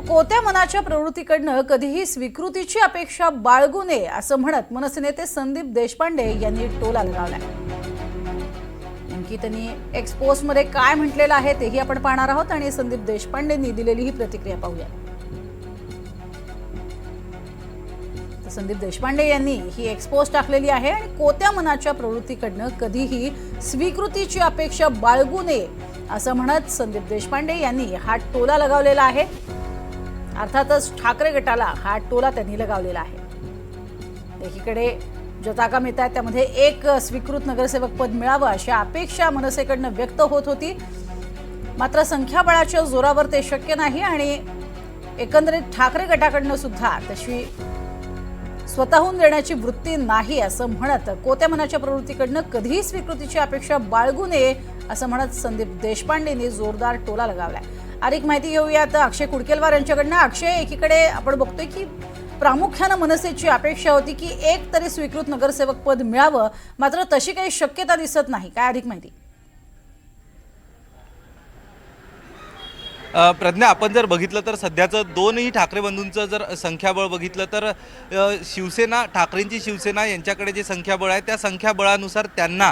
कोत्या मनाच्या प्रवृत्तीकडनं कधीही स्वीकृतीची अपेक्षा बाळगू नये असं म्हणत मनसे नेते संदीप देशपांडे यांनी टोला लगावलाय। नेमकी त्यांनी एक्स पोस्टमध्ये काय म्हटलेलं आहे तेही आपण पाहणार आहोत आणि संदीप देशपांडेंनी दिलेली ही प्रतिक्रिया पाहूया। संदीप देशपांडे यांनी ही एक्स पोस्ट टाकलेली आहे आणि कोत्या मनाच्या प्रवृत्तीकडनं कधीही स्वीकृतीची अपेक्षा बाळगू नये असं म्हणत संदीप देशपांडे यांनी हा टोला लगावलेला आहे। अर्थातच ठाकरे गटाला हा टोला त्यांनी लगावलेला आहे। एकीकडे जो ताका मिळत आहे त्यामध्ये एक स्वीकृत नगरसेवक पद मिळावं अशी अपेक्षा मनसेकडनं व्यक्त होत होती, मात्र संख्याबळाच्या जोरावर ते शक्य नाही आणि एकंदरीत ठाकरे गटाकडनं सुद्धा तशी स्वतःहून देण्याची वृत्ती नाही असं म्हणत कोत्या मनाच्या प्रवृत्तीकडनं कधीही स्वीकृतीची अपेक्षा बाळगू नये असं म्हणत संदीप देशपांडेंनी जोरदार टोला लगावलाय। अधिक माहिती घेऊयात अक्षय कुडकेलवार यांच्याकडनं। अक्षय, एकीकडे आपण बघतोय की प्रामुख्याने मनसेची अपेक्षा होती की एक तरी स्वीकृत नगरसेवक पद मिळावं, मात्र तशी काही शक्यता दिसत नाही, काय अधिक माहिती? प्रज्ञा, आपण जर बघितलं तर सध्याचं दोनही ठाकरे बंधूंचं जर संख्याबळ बघितलं तर शिवसेना, ठाकरेंची शिवसेना यांच्याकडे जे संख्याबळ आहे त्या संख्याबळानुसार त्यांना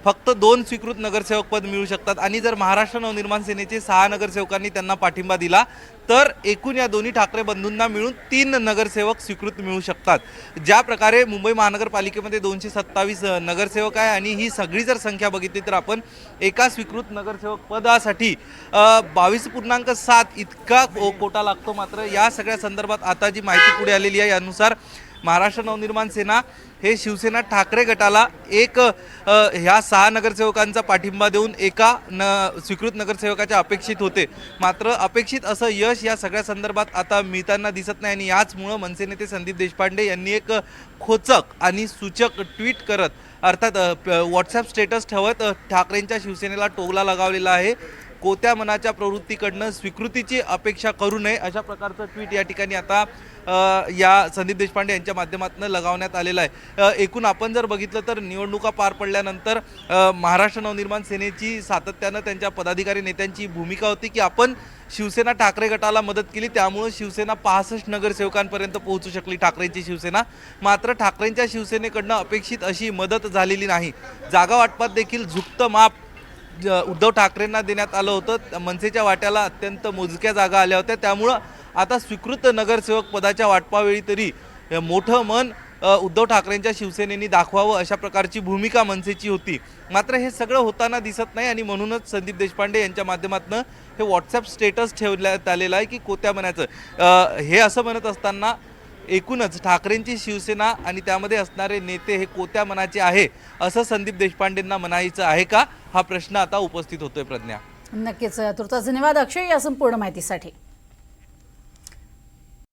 फक्त 2 स्वीकृत नगरसेवक पद मिळू शकतात आणि जर महाराष्ट्र नवनिर्माण सेनेचे 6 नगरसेवकांनी त्यांना पाठिंबा दिला तर एकूण या दोन्ही ठाकरे बंधूंना मिळून 3 नगरसेवक स्वीकृत मिळू शकतात। ज्या प्रकारे मुंबई महानगरपालिकेमध्ये 227 नगरसेवक आहे आणि ही सगळी जर संख्या बघितली तर आपण एका स्वीकृत नगरसेवक पदासाठी 22.7 इतका कोटा लागतो। मात्र या सगळ्या संदर्भात आता जी माहिती पुढे आलेली आहे यानुसार महाराष्ट्र नवनिर्माण सेना हे शिवसेना ठाकरे गटाला ह्या 6 नगरसेवकांचा पाठिंबा देऊन एका स्वीकृत नगरसेवकाच्या अपेक्षित होते, मात्र अपेक्षित असं यश या सगळ्या संदर्भात आता मिळताना दिसत नाही आणि याचमुळं मनसे नेते संदीप देशपांडे यांनी एक खोचक आणि सूचक ट्विट करत, अर्थात व्हॉट्सॲप स्टेटस ठेवत ठाकरेंच्या शिवसेनेला टोला लगावलेला आहे। कोत्या मनाच्या प्रवृत्तीकडनं स्वीकृतीची अपेक्षा करू नये अशा प्रकारचं ट्विट या ठिकाणी आता या संदीप देशपांडे यांच्या माध्यमातून लगावण्यात आलेलं आहे। एकूण आपण जर बघितलं तर निवडणुका पार पडल्यानंतर महाराष्ट्र नवनिर्माण सेनेची सातत्यानं त्यांच्या पदाधिकारी नेत्यांची भूमिका होती की आपण शिवसेना ठाकरे गटाला मदत केली, त्यामुळे शिवसेना 65 नगरसेवकांपर्यंत पोहोचू शकली ठाकरेंची शिवसेना। मात्र ठाकरेंच्या शिवसेनेकडनं अपेक्षित अशी मदत झालेली नाही। जागा वाटपात देखील झुकतं माप उद्धव ठाकरेंना देण्यात आलं होतं। मनसेच्या वाट्याला अत्यंत मोजक्या जागा आल्या होत्या, त्यामुळं आता स्वीकृत नगरसेवक पदाच्या वाटपावेळी तरी मोठं मन उद्धव ठाकरेंच्या शिवसेनेने दाखवावं अशा प्रकारची भूमिका मनसेची होती। मात्र हे सगळं होताना दिसत नाही आणि म्हणूनच संदीप देशपांडे यांच्या माध्यमातून हे व्हॉट्सॲप स्टेटस ठेवण्यात आलेलं आहे की कोत्या मनाचं। हे असं म्हणत असताना एकूणच ठाकरेंची शिवसेना आणि त्यामध्ये असणारे नेते हे कोत्या मनाचे आहे असं संदीप देशपांडेंना म्हणायचं आहे का, हा प्रश्न आता उपस्थित होतोय। प्रज्ञा, नक्कीच तुर्तास धन्यवाद अक्षय या संपूर्ण माहितीसाठी।